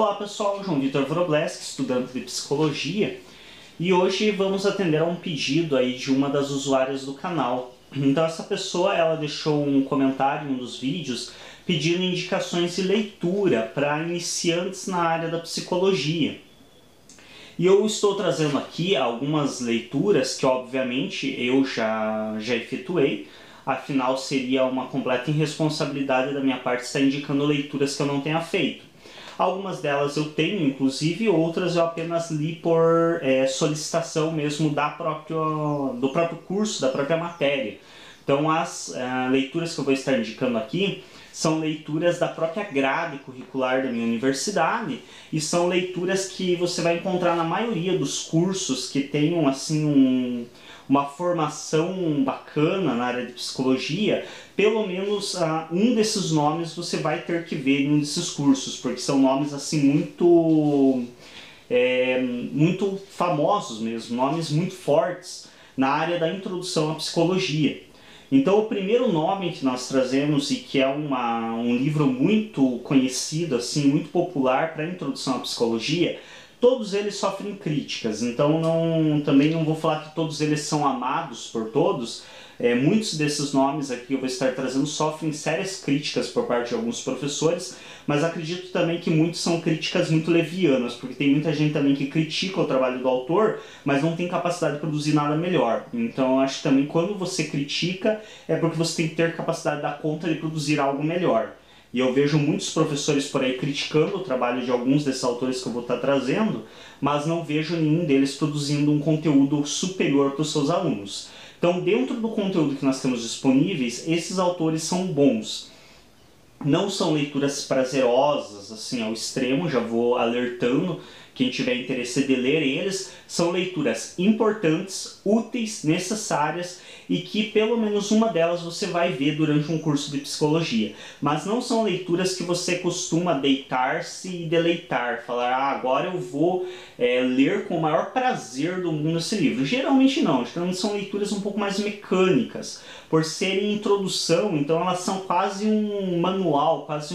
Olá pessoal, João Vitor Wrobleski, estudante de Psicologia, e hoje vamos atender a um pedido aí de uma das usuárias do canal. Então essa pessoa, ela deixou um comentário em um dos vídeos pedindo indicações de leitura para iniciantes na área da psicologia. E eu estou trazendo aqui algumas leituras que obviamente eu já efetuei, afinal seria uma completa irresponsabilidade da minha parte estar indicando leituras que eu não tenha feito. Algumas delas eu tenho, inclusive, outras eu apenas li por solicitação mesmo do próprio curso, da própria matéria. Então as leituras que eu vou estar indicando aqui são leituras da própria grade curricular da minha universidade e são leituras que você vai encontrar na maioria dos cursos que tenham assim uma formação bacana na área de psicologia. Pelo menos um desses nomes você vai ter que ver em um desses cursos, porque são nomes assim muito famosos mesmo, nomes muito fortes na área da introdução à psicologia. Então o primeiro nome que nós trazemos e que é um livro muito conhecido, assim, muito popular para a introdução à psicologia, todos eles sofrem críticas, então também não vou falar que todos eles são amados por todos. Muitos desses nomes aqui que eu vou estar trazendo sofrem sérias críticas por parte de alguns professores, mas acredito também que muitos são críticas muito levianas, porque tem muita gente também que critica o trabalho do autor, mas não tem capacidade de produzir nada melhor. Então eu acho que também quando você critica, é porque você tem que ter capacidade de dar conta de produzir algo melhor. E eu vejo muitos professores por aí criticando o trabalho de alguns desses autores que eu vou estar trazendo, mas não vejo nenhum deles produzindo um conteúdo superior para os seus alunos. Então, dentro do conteúdo que nós temos disponíveis, esses autores são bons. Não são leituras prazerosas, assim, ao extremo, já vou alertando quem tiver interesse de ler eles. São leituras importantes, úteis, necessárias e que pelo menos uma delas você vai ver durante um curso de psicologia. Mas não são leituras que você costuma deitar-se e deleitar, falar, agora eu vou ler com o maior prazer do mundo esse livro. Geralmente não, geralmente são leituras um pouco mais mecânicas, por serem introdução, então elas são quase um manual, quase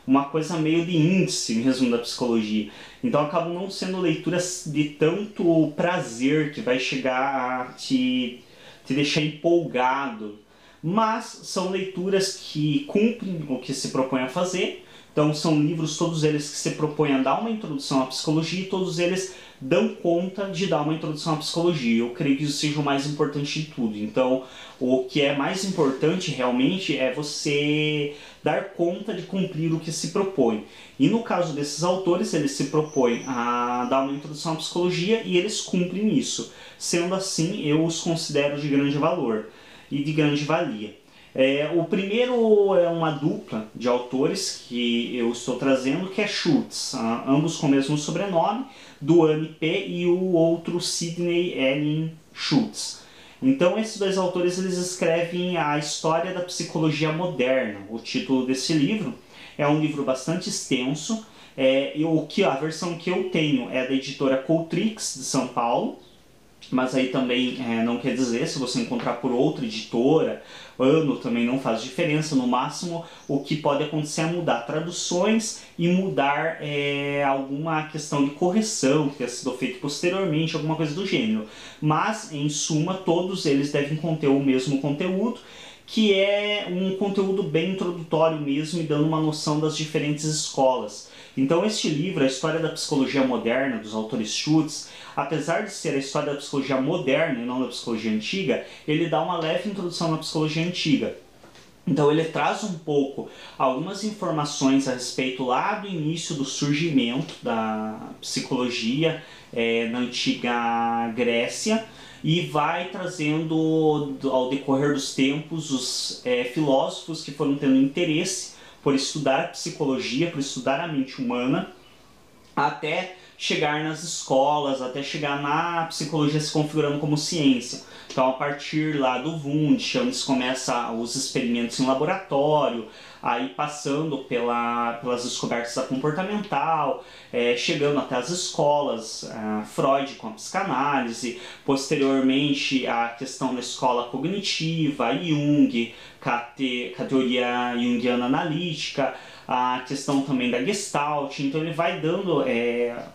uma coisa meio de índice mesmo da psicologia. Então acabam não sendo leituras de tanto prazer que vai chegar a te deixar empolgado, mas são leituras que cumprem o que se propõe a fazer. Então são livros, todos eles que se propõem a dar uma introdução à psicologia e todos eles dão conta de dar uma introdução à psicologia. Eu creio que isso seja o mais importante de tudo. Então o que é mais importante realmente é você dar conta de cumprir o que se propõe. E no caso desses autores, eles se propõem a dar uma introdução à psicologia e eles cumprem isso. Sendo assim, eu os considero de grande valor e de grande valia. O primeiro é uma dupla de autores que eu estou trazendo, que é Schultz, ambos com o mesmo sobrenome, Duane P. e o outro Sidney Ellen Schultz. Então esses dois autores eles escrevem a história da psicologia moderna. O título desse livro é um livro bastante extenso. A versão que eu tenho é da editora Coutrix, de São Paulo, mas aí também não quer dizer, se você encontrar por outra editora, ano também não faz diferença. No máximo o que pode acontecer é mudar traduções e mudar alguma questão de correção que tenha sido feito posteriormente, alguma coisa do gênero. Mas em suma todos eles devem conter o mesmo conteúdo, que é um conteúdo bem introdutório mesmo e dando uma noção das diferentes escolas. Então este livro, A História da Psicologia Moderna, dos autores Schultz, apesar de ser a história da psicologia moderna e não da psicologia antiga, ele dá uma leve introdução na psicologia antiga. Então ele traz um pouco algumas informações a respeito lá do início do surgimento da psicologia na antiga Grécia, e vai trazendo ao decorrer dos tempos os filósofos que foram tendo interesse por estudar a psicologia, por estudar a mente humana, até chegar nas escolas, até chegar na psicologia se configurando como ciência. Então a partir lá do Wundt, onde se começa os experimentos em laboratório, aí passando pelas descobertas da comportamental, chegando até as escolas, Freud com a psicanálise, posteriormente a questão da escola cognitiva, Jung, com a teoria junguiana analítica, a questão também da Gestalt. Então ele vai dando,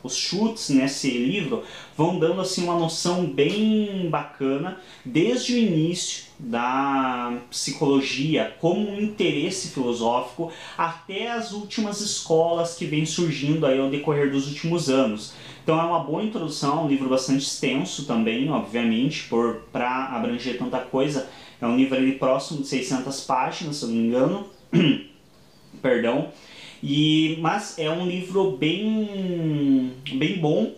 os chutes nesse livro vão dando assim uma noção bem bacana desde o início da psicologia como um interesse filosófico até as últimas escolas que vêm surgindo aí ao decorrer dos últimos anos. Então é uma boa introdução, é um livro bastante extenso também, obviamente, para abranger tanta coisa. É um livro ali próximo de 600 páginas, se eu não me engano. Perdão. Mas é um livro bem bom.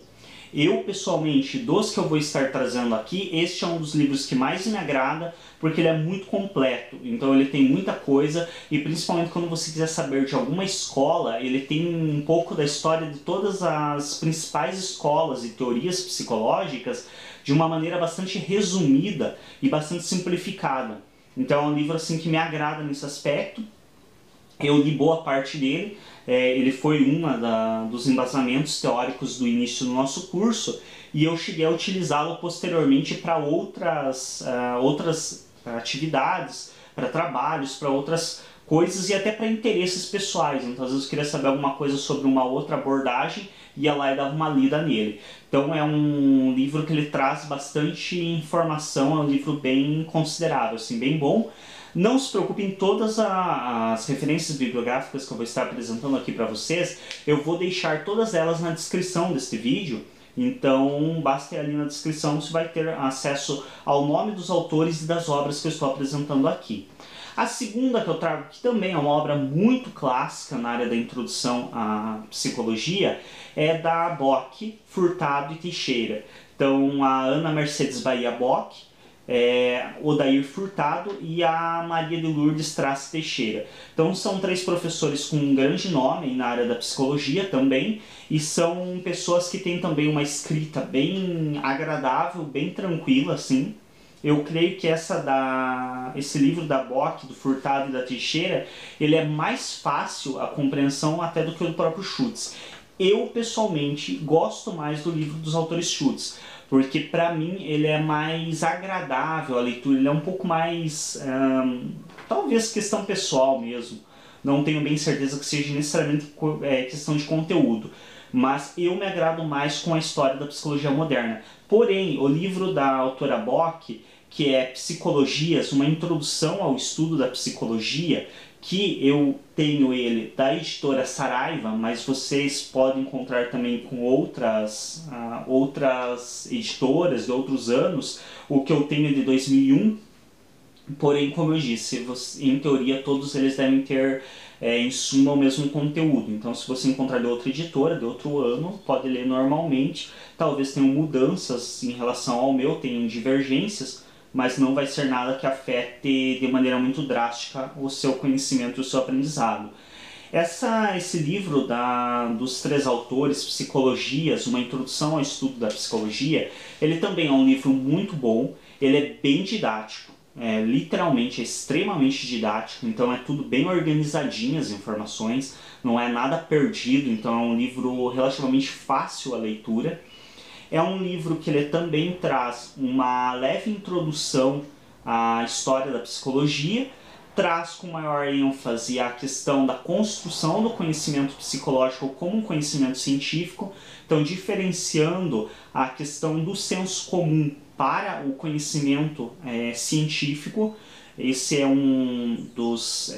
Eu, pessoalmente, dos que eu vou estar trazendo aqui, este é um dos livros que mais me agrada, porque ele é muito completo. Então ele tem muita coisa, e principalmente quando você quiser saber de alguma escola, ele tem um pouco da história de todas as principais escolas e teorias psicológicas de uma maneira bastante resumida e bastante simplificada. Então é um livro assim que me agrada nesse aspecto. Eu li boa parte dele, ele foi dos embasamentos teóricos do início do nosso curso, e eu cheguei a utilizá-lo posteriormente para outras atividades, para trabalhos, para outras coisas e até para interesses pessoais. Então às vezes eu queria saber alguma coisa sobre uma outra abordagem, ia lá e dava uma lida nele. Então é um livro que ele traz bastante informação, é um livro bem considerável, assim, bem bom. Não se preocupem, todas as referências bibliográficas que eu vou estar apresentando aqui para vocês, eu vou deixar todas elas na descrição deste vídeo. Então basta ir ali na descrição, você vai ter acesso ao nome dos autores e das obras que eu estou apresentando aqui. A segunda que eu trago aqui também é uma obra muito clássica na área da introdução à psicologia, é da Bock, Furtado e Teixeira. Então a Ana Mercedes Bahia Bock, Odair Furtado e a Maria de Lourdes Trace Teixeira. Então são três professores com um grande nome na área da psicologia também, e são pessoas que têm também uma escrita bem agradável, bem tranquila assim. Eu creio que esse livro da Bock, do Furtado e da Teixeira, ele é mais fácil a compreensão até do que o do próprio Schutz. Eu, pessoalmente, gosto mais do livro dos autores Schutz, porque para mim ele é mais agradável a leitura, ele é um pouco mais, talvez questão pessoal mesmo, não tenho bem certeza que seja necessariamente questão de conteúdo, mas eu me agrado mais com a história da psicologia moderna. Porém, o livro da autora Bock, que é Psicologias, uma introdução ao estudo da psicologia, que eu tenho ele da editora Saraiva, mas vocês podem encontrar também com outras editoras de outros anos. O que eu tenho é de 2001, porém, como eu disse, em teoria todos eles devem ter em suma o mesmo conteúdo. Então se você encontrar de outra editora, de outro ano, pode ler normalmente. Talvez tenham mudanças em relação ao meu, tenham divergências, mas não vai ser nada que afete de maneira muito drástica o seu conhecimento e o seu aprendizado. Esse livro dos três autores, Psicologias, uma introdução ao estudo da psicologia, ele também é um livro muito bom, ele é bem didático, literalmente é extremamente didático, então é tudo bem organizadinho as informações, não é nada perdido, então é um livro relativamente fácil a leitura. É um livro que ele também traz uma leve introdução à história da psicologia, traz com maior ênfase a questão da construção do conhecimento psicológico como um conhecimento científico, então diferenciando a questão do senso comum para o conhecimento científico. Esse é um dos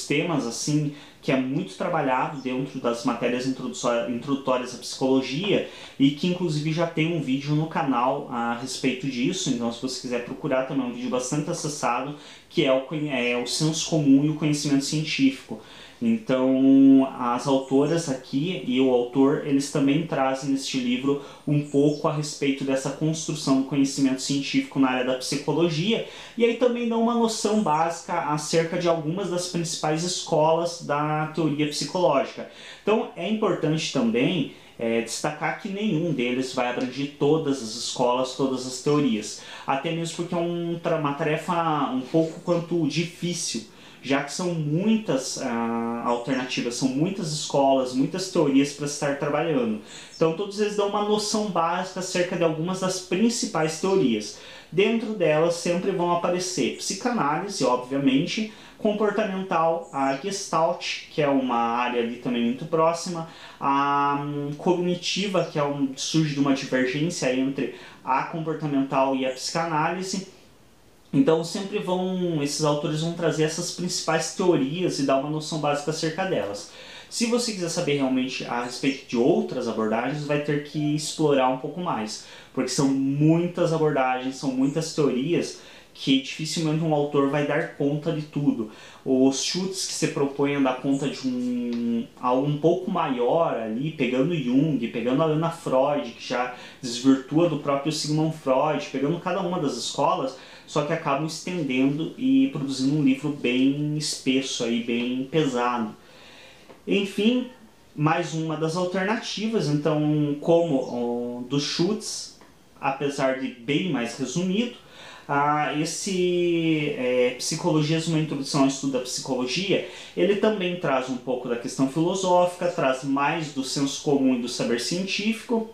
temas assim que é muito trabalhado dentro das matérias introdutórias à psicologia, e que inclusive já tem um vídeo no canal a respeito disso. Então se você quiser procurar, também é um vídeo bastante acessado, que é o senso comum e o conhecimento científico. Então as autoras aqui e o autor, eles também trazem neste livro um pouco a respeito dessa construção do conhecimento científico na área da psicologia, e aí também dão uma noção básica acerca de algumas das principais escolas da teoria psicológica. Então é importante também destacar que nenhum deles vai abranger todas as escolas, todas as teorias, até mesmo porque é uma tarefa um pouco quanto difícil, já que são muitas alternativas, são muitas escolas, muitas teorias para estar trabalhando. Então todos eles dão uma noção básica acerca de algumas das principais teorias. Dentro delas sempre vão aparecer psicanálise, obviamente, comportamental, a Gestalt, que é uma área ali também muito próxima, a cognitiva, que surge de uma divergência entre a comportamental e a psicanálise. Então esses autores vão trazer essas principais teorias e dar uma noção básica acerca delas. Se você quiser saber realmente a respeito de outras abordagens, vai ter que explorar um pouco mais, porque são muitas abordagens, são muitas teorias que dificilmente um autor vai dar conta de tudo. Os chutes que se propõem a dar conta de algo um pouco maior ali, pegando Jung, pegando a Ana Freud, que já desvirtua do próprio Sigmund Freud, pegando cada uma das escolas, só que acabam estendendo e produzindo um livro bem espesso, aí, bem pesado. Enfim, mais uma das alternativas, então, como dos chutes, apesar de bem mais resumido, Psicologias, uma introdução ao estudo da psicologia, ele também traz um pouco da questão filosófica, traz mais do senso comum e do saber científico,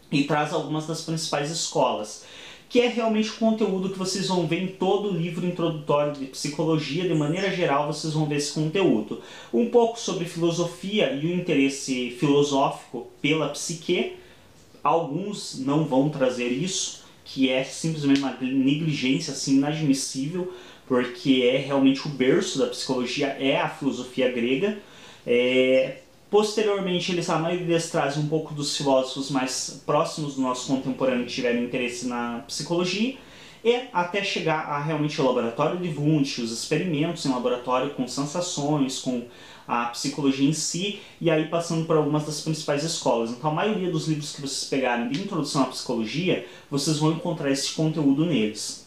e traz algumas das principais escolas, que é realmente o conteúdo que vocês vão ver em todo o livro introdutório de psicologia. De maneira geral, vocês vão ver esse conteúdo. Um pouco sobre filosofia e o interesse filosófico pela psique. Alguns não vão trazer isso, que é simplesmente uma negligência assim, inadmissível, porque é realmente o berço da psicologia, é a filosofia grega. Posteriormente, a maioria deles trazem um pouco dos filósofos mais próximos do nosso contemporâneo que tiveram interesse na psicologia, e até chegar a realmente o laboratório de Wundt, os experimentos em laboratório com sensações, com a psicologia em si, e aí passando por algumas das principais escolas. Então a maioria dos livros que vocês pegarem de introdução à psicologia, vocês vão encontrar esse conteúdo neles.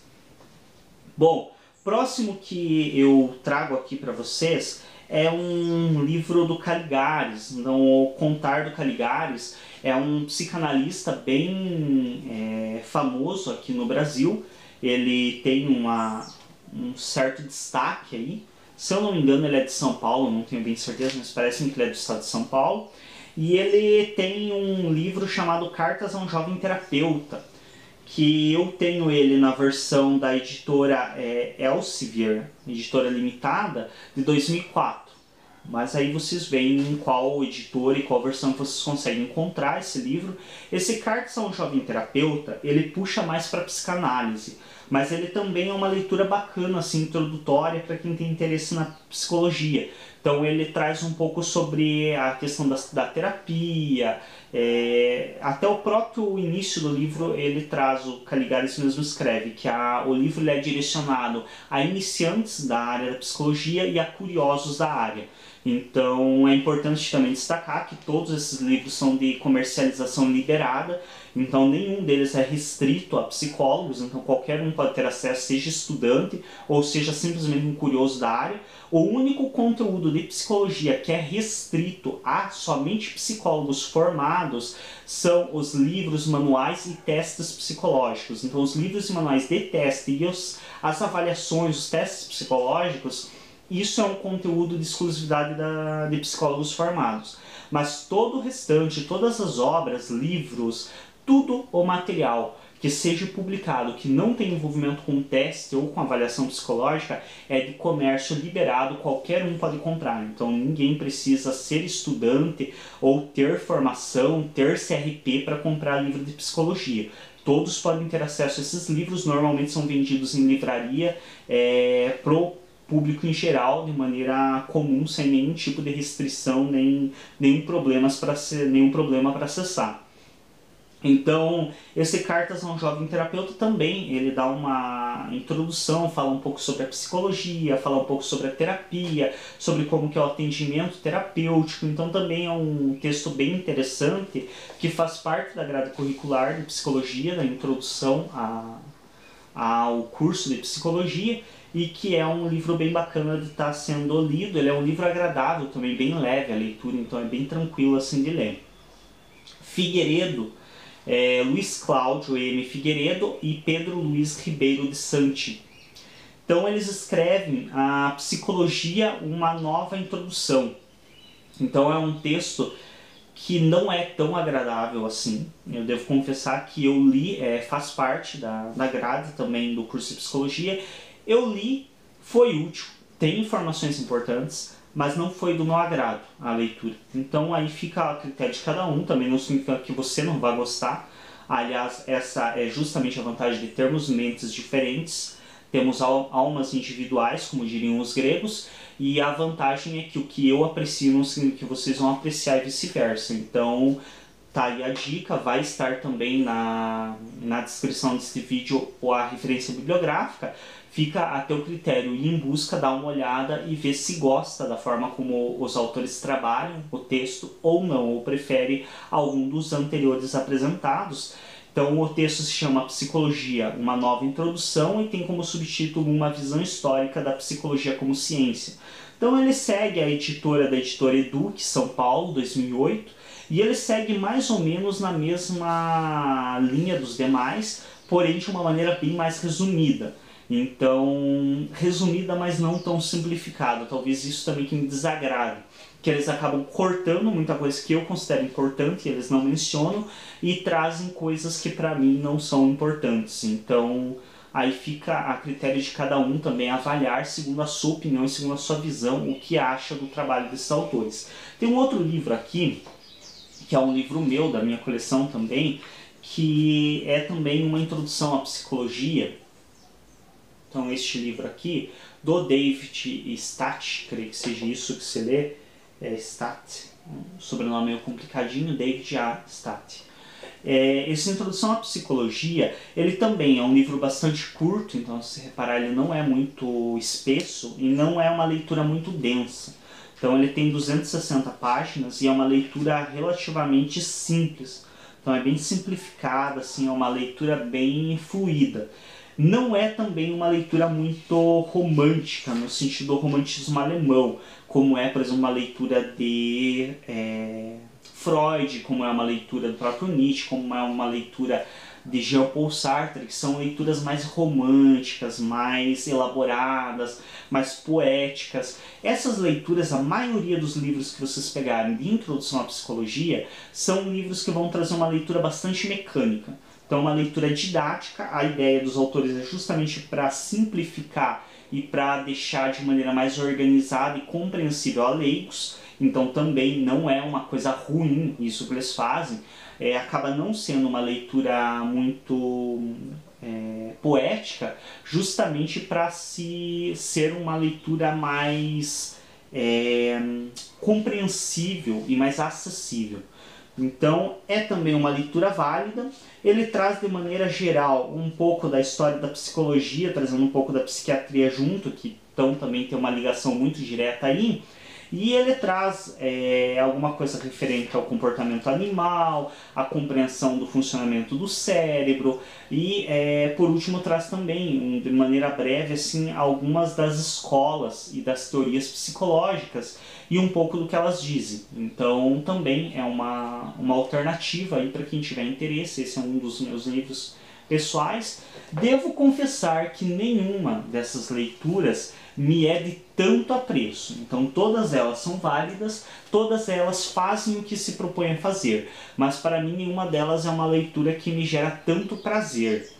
Bom, próximo que eu trago aqui para vocês é um livro do Caligares. Então, o Contar do Caligares é um psicanalista bem famoso aqui no Brasil. Ele tem um certo destaque aí. Se eu não me engano, ele é de São Paulo, não tenho bem certeza, mas parece-me que ele é do estado de São Paulo. E ele tem um livro chamado Cartas a um Jovem Terapeuta, que eu tenho ele na versão da editora Elsevier, editora limitada, de 2004. Mas aí vocês veem em qual editora e qual versão que vocês conseguem encontrar esse livro. Esse Cartas a um Jovem Terapeuta, ele puxa mais para psicanálise, mas ele também é uma leitura bacana, assim, introdutória para quem tem interesse na psicologia. Então ele traz um pouco sobre a questão da terapia, até o próprio início do livro ele traz, o Caligares mesmo escreve, que o livro ele é direcionado a iniciantes da área da psicologia e a curiosos da área. Então é importante também destacar que todos esses livros são de comercialização liberada, então nenhum deles é restrito a psicólogos, então qualquer um pode ter acesso, seja estudante ou seja simplesmente um curioso da área. O único conteúdo de psicologia que é restrito a somente psicólogos formados são os livros, manuais e testes psicológicos. Então os livros e manuais de teste e as avaliações, os testes psicológicos, isso é um conteúdo de exclusividade de psicólogos formados. Mas todo o restante, todas as obras, livros, tudo o material que seja publicado, que não tem envolvimento com teste ou com avaliação psicológica, é de comércio liberado, qualquer um pode comprar. Então ninguém precisa ser estudante ou ter formação, ter CRP para comprar livro de psicologia. Todos podem ter acesso a esses livros, normalmente são vendidos em livraria pro público em geral, de maneira comum, sem nenhum tipo de restrição, nenhum problema para acessar. Então, esse Cartas a um Jovem Terapeuta também, ele dá uma introdução, fala um pouco sobre a psicologia, fala um pouco sobre a terapia, sobre como que é o atendimento terapêutico. Então também é um texto bem interessante, que faz parte da grade curricular de psicologia, da introdução ao curso de psicologia, e que é um livro bem bacana de estar sendo lido. Ele é um livro agradável também, bem leve a leitura, então é bem tranquilo assim de ler. Figueiredo, Luiz Cláudio M. Figueiredo e Pedro Luiz Ribeiro de Santi. Então eles escrevem a Psicologia, uma nova introdução. Então é um texto que não é tão agradável assim. Eu devo confessar que eu li, faz parte da grade também do curso de psicologia. Eu li, foi útil, tem informações importantes, mas não foi do meu agrado a leitura. Então aí fica a critério de cada um, também não significa que você não vai gostar. Aliás, essa é justamente a vantagem de termos mentes diferentes. Temos almas individuais, como diriam os gregos, e a vantagem é que o que eu aprecio não significa que vocês vão apreciar e vice-versa. Então, tá aí a dica, vai estar também na descrição deste vídeo ou a referência bibliográfica. Fica a teu critério ir em busca, dar uma olhada e ver se gosta da forma como os autores trabalham o texto ou não, ou prefere algum dos anteriores apresentados. Então o texto se chama Psicologia, uma nova introdução, e tem como subtítulo Uma visão histórica da psicologia como ciência. Então ele segue a editora da editora Eduque, São Paulo, 2008, e ele segue mais ou menos na mesma linha dos demais, porém de uma maneira bem mais resumida. Então, resumida, mas não tão simplificada. Talvez isso também que me desagrade, que eles acabam cortando muita coisa que eu considero importante, eles não mencionam, e trazem coisas que para mim não são importantes. Então, aí fica a critério de cada um também avaliar, segundo a sua opinião e segundo a sua visão, o que acha do trabalho desses autores. Tem um outro livro aqui, que é um livro meu, da minha coleção também, que é também uma introdução à psicologia. Então este livro aqui, do David Statt, creio que seja isso que se lê, Statt, um sobrenome meio complicadinho, David A. Statt. Essa introdução à psicologia, ele também é um livro bastante curto, então se reparar ele não é muito espesso e não é uma leitura muito densa. Então ele tem 260 páginas e é uma leitura relativamente simples. Então é bem simplificada, assim, é uma leitura bem fluida. Não é também uma leitura muito romântica, no sentido do romantismo alemão, como é, por exemplo, uma leitura de Freud, como é uma leitura do próprio Nietzsche, como é uma leitura de Jean-Paul Sartre, que são leituras mais românticas, mais elaboradas, mais poéticas. Essas leituras, a maioria dos livros que vocês pegarem de introdução à psicologia, são livros que vão trazer uma leitura bastante mecânica. Então, uma leitura didática, a ideia dos autores é justamente para simplificar e para deixar de maneira mais organizada e compreensível a leigos. Então, também não é uma coisa ruim isso que eles fazem. Acaba não sendo uma leitura muito poética, justamente para ser uma leitura mais compreensível e mais acessível. Então, é também uma leitura válida. Ele traz de maneira geral um pouco da história da psicologia, trazendo um pouco da psiquiatria junto, que então também tem uma ligação muito direta aí. E ele traz alguma coisa referente ao comportamento animal, a compreensão do funcionamento do cérebro e, por último, traz também, de maneira breve, assim, algumas das escolas e das teorias psicológicas e um pouco do que elas dizem. Então, também é uma alternativa aí para quem tiver interesse. Esse é um dos meus livros pessoais. Devo confessar que nenhuma dessas leituras me é de tanto apreço. Então todas elas são válidas, todas elas fazem o que se propõem a fazer, mas para mim nenhuma delas é uma leitura que me gera tanto prazer.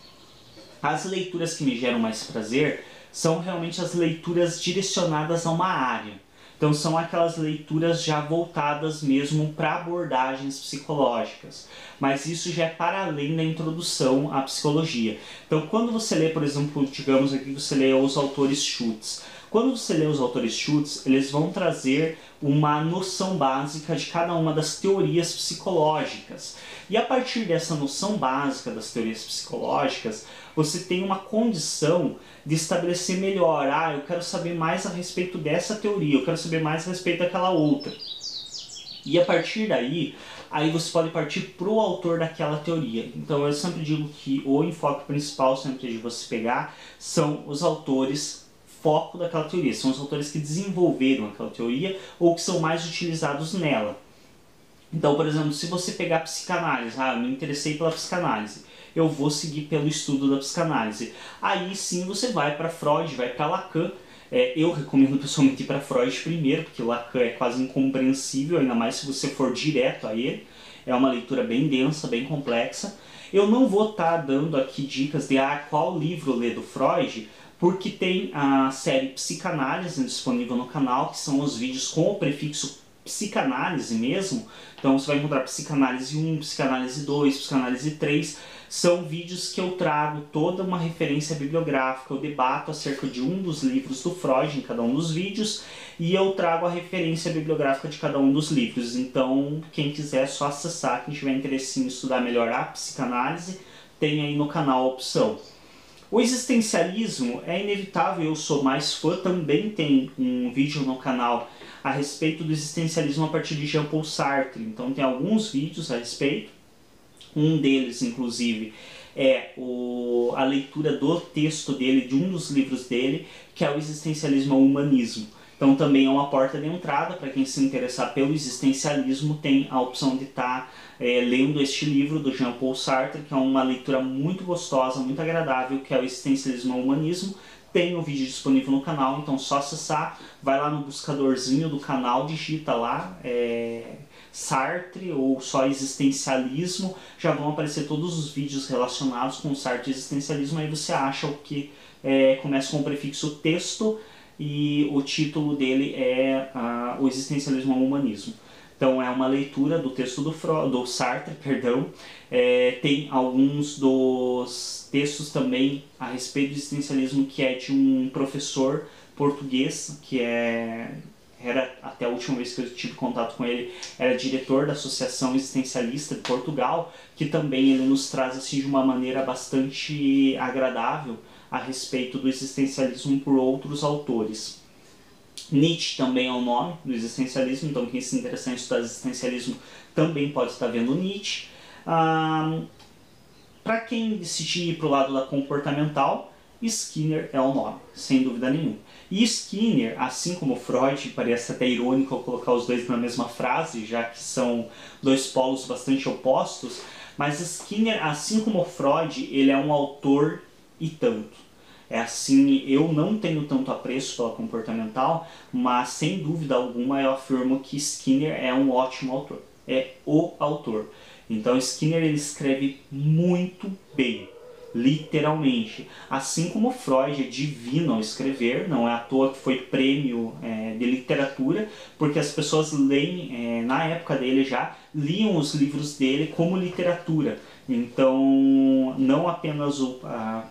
As leituras que me geram mais prazer são realmente as leituras direcionadas a uma área. Então são aquelas leituras já voltadas mesmo para abordagens psicológicas. Mas isso já é para além da introdução à psicologia. Então quando você lê, por exemplo, digamos aqui você lê os autores Schutz. Quando você lê os autores Schutz, eles vão trazer uma noção básica de cada uma das teorias psicológicas. E a partir dessa noção básica das teorias psicológicas, você tem uma condição de estabelecer melhor. Eu quero saber mais a respeito dessa teoria, eu quero saber mais a respeito daquela outra. E a partir daí, você pode partir para o autor daquela teoria. Então eu sempre digo que o enfoque principal sempre de você pegar são os autores foco daquela teoria, são os autores que desenvolveram aquela teoria ou que são mais utilizados nela. Então, por exemplo, se você pegar a psicanálise, eu me interessei pela psicanálise, eu vou seguir pelo estudo da psicanálise. Aí sim você vai para Freud, vai para Lacan, Eu recomendo pessoalmente ir para Freud primeiro, porque Lacan é quase incompreensível, ainda mais se você for direto a ele. É uma leitura bem densa, bem complexa. Eu não vou estar dando aqui dicas de qual livro ler do Freud, porque tem a série Psicanálise disponível no canal, que são os vídeos com o prefixo psicanálise mesmo. Então você vai encontrar psicanálise 1, psicanálise 2, psicanálise 3. São vídeos que eu trago toda uma referência bibliográfica, eu debato acerca de um dos livros do Freud em cada um dos vídeos e eu trago a referência bibliográfica de cada um dos livros. Então, quem quiser é só acessar, quem tiver interesse em estudar melhor a psicanálise, tem aí no canal a opção. O existencialismo é inevitável, eu sou mais fã, também tem um vídeo no canal a respeito do existencialismo a partir de Jean-Paul Sartre. Então tem alguns vídeos a respeito. Um deles, inclusive, é a leitura do texto dele, de um dos livros dele, que é o Existencialismo ao Humanismo. Então também é uma porta de entrada para quem se interessar pelo existencialismo, tem a opção de estar lendo este livro do Jean-Paul Sartre, que é uma leitura muito gostosa, muito agradável, que é o Existencialismo ao Humanismo. Tem o vídeo disponível no canal, então só acessar, vai lá no buscadorzinho do canal, digita lá Sartre ou só existencialismo, já vão aparecer todos os vídeos relacionados com Sartre e existencialismo, aí você acha o que começa com o prefixo texto e o título dele é o existencialismo ao humanismo. Então é uma leitura do texto do Sartre, perdão. Tem alguns dos textos também a respeito do existencialismo que é de um professor português, que era, até a última vez que eu tive contato com ele, era diretor da Associação Existencialista de Portugal, que também ele nos traz assim de uma maneira bastante agradável a respeito do existencialismo por outros autores. Nietzsche também é o nome do existencialismo, então quem se interessar em estudar existencialismo também pode estar vendo Nietzsche. Para quem decidir ir para o lado da comportamental, Skinner é o nome, sem dúvida nenhuma. E Skinner, assim como Freud, parece até irônico eu colocar os dois na mesma frase, já que são dois polos bastante opostos, mas Skinner, assim como Freud, ele é um autor e tanto. É assim, eu não tenho tanto apreço pela comportamental, mas sem dúvida alguma eu afirmo que Skinner é um ótimo autor. É o autor. Então Skinner ele escreve muito bem, literalmente. Assim como Freud é divino ao escrever, não é à toa que foi prêmio de literatura, porque as pessoas leem, na época dele já, liam os livros dele como literatura. Então, não apenas o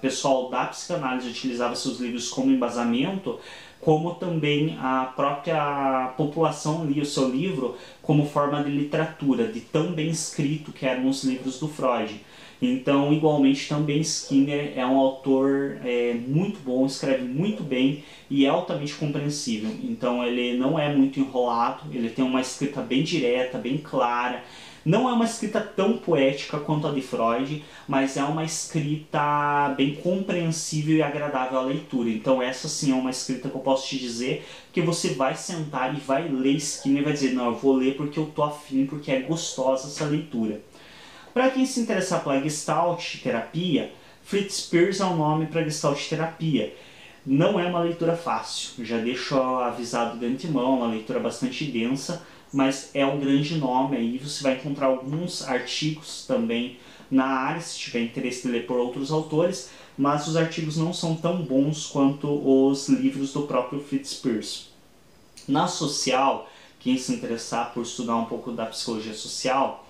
pessoal da psicanálise utilizava seus livros como embasamento, como também a própria população lia o seu livro como forma de literatura, de tão bem escrito que eram os livros do Freud. Então, igualmente, também Skinner é um autor muito bom, escreve muito bem e é altamente compreensível. Então, ele não é muito enrolado, ele tem uma escrita bem direta, bem clara. Não é uma escrita tão poética quanto a de Freud, mas é uma escrita bem compreensível e agradável à leitura. Então essa sim é uma escrita que eu posso te dizer que você vai sentar e vai ler Skinner e vai dizer, não, eu vou ler porque eu tô afim, porque é gostosa essa leitura. Para quem se interessar pela Gestalt terapia, Fritz Perls é o nome para Gestalt terapia. Não é uma leitura fácil, já deixo avisado de antemão, é uma leitura bastante densa, mas é um grande nome aí, você vai encontrar alguns artigos também na área, se tiver interesse de ler por outros autores, mas os artigos não são tão bons quanto os livros do próprio Fritz Perls. Na social, quem se interessar por estudar um pouco da psicologia social,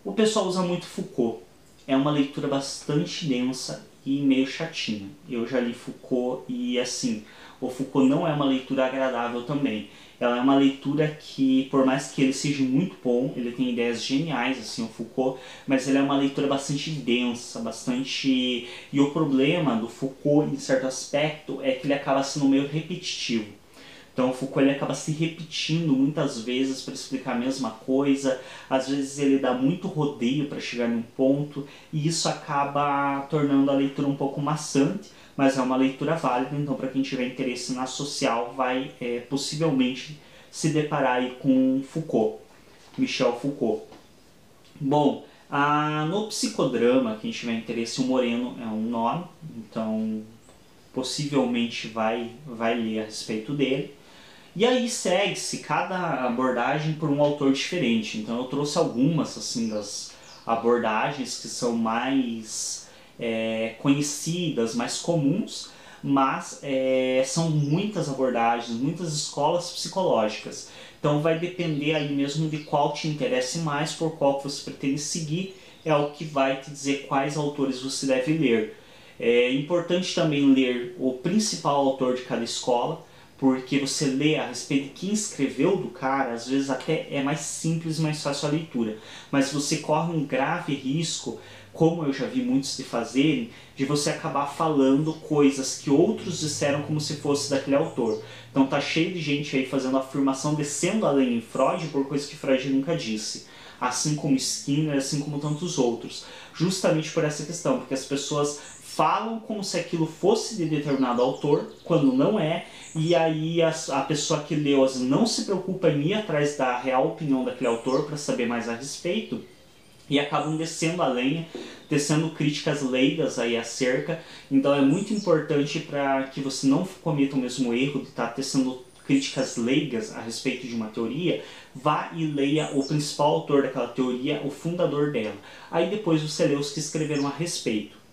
o pessoal usa muito Foucault. É uma leitura bastante densa e meio chatinha. Eu já li Foucault e assim, o Foucault não é uma leitura agradável também. Ela é uma leitura que, por mais que ele seja muito bom, ele tem ideias geniais, assim, o Foucault, mas ele é uma leitura bastante densa, bastante... E o problema do Foucault, em certo aspecto, é que ele acaba sendo meio repetitivo. Então o Foucault ele acaba se repetindo muitas vezes para explicar a mesma coisa, às vezes ele dá muito rodeio para chegar num ponto, e isso acaba tornando a leitura um pouco maçante, mas é uma leitura válida, então para quem tiver interesse na social vai possivelmente se deparar aí com Foucault, Michel Foucault. Bom, no psicodrama, quem tiver interesse, o Moreno é um nome, então possivelmente vai ler a respeito dele. E aí segue-se cada abordagem por um autor diferente. Então eu trouxe algumas assim das abordagens que são mais conhecidas, mais comuns, mas são muitas abordagens, muitas escolas psicológicas. Então vai depender aí mesmo de qual te interesse mais, por qual que você pretende seguir, é o que vai te dizer quais autores você deve ler. É importante também ler o principal autor de cada escola, porque você lê a respeito de quem escreveu do cara, às vezes até é mais simples, mais fácil a leitura. Mas você corre um grave risco, como eu já vi muitos de fazerem, de você acabar falando coisas que outros disseram como se fosse daquele autor. Então tá cheio de gente aí fazendo afirmação, descendo além em Freud por coisas que Freud nunca disse. Assim como Skinner, assim como tantos outros. Justamente por essa questão, porque as pessoas falam como se aquilo fosse de determinado autor, quando não é, e aí a pessoa que leu não se preocupa em ir atrás da real opinião daquele autor para saber mais a respeito, e acabam descendo a lenha, tecendo críticas leigas aí acerca. Então é muito importante para que você não cometa o mesmo erro de estar tecendo críticas leigas a respeito de uma teoria, vá e leia o principal autor daquela teoria, o fundador dela. Aí depois você lê os que escreveram a respeito.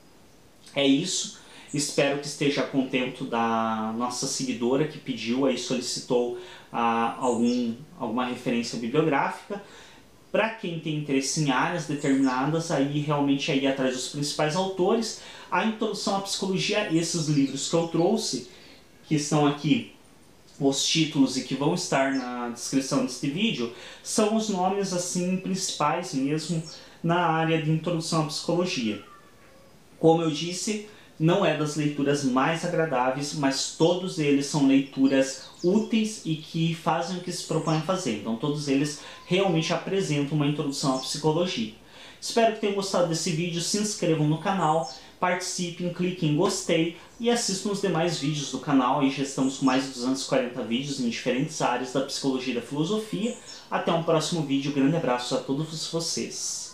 É isso, espero que esteja contento da nossa seguidora que pediu, aí solicitou alguma referência bibliográfica. Para quem tem interesse em áreas determinadas, aí realmente ir atrás dos principais autores. A introdução à psicologia, esses livros que eu trouxe, que estão aqui, os títulos e que vão estar na descrição deste vídeo, são os nomes assim principais mesmo na área de introdução à psicologia. Como eu disse, não é das leituras mais agradáveis, mas todos eles são leituras úteis e que fazem o que se propõem a fazer. Então todos eles realmente apresentam uma introdução à psicologia. Espero que tenham gostado desse vídeo, se inscrevam no canal, participem, cliquem em gostei e assistam os demais vídeos do canal. Aí já estamos com mais de 240 vídeos em diferentes áreas da psicologia e da filosofia. Até um próximo vídeo, grande abraço a todos vocês.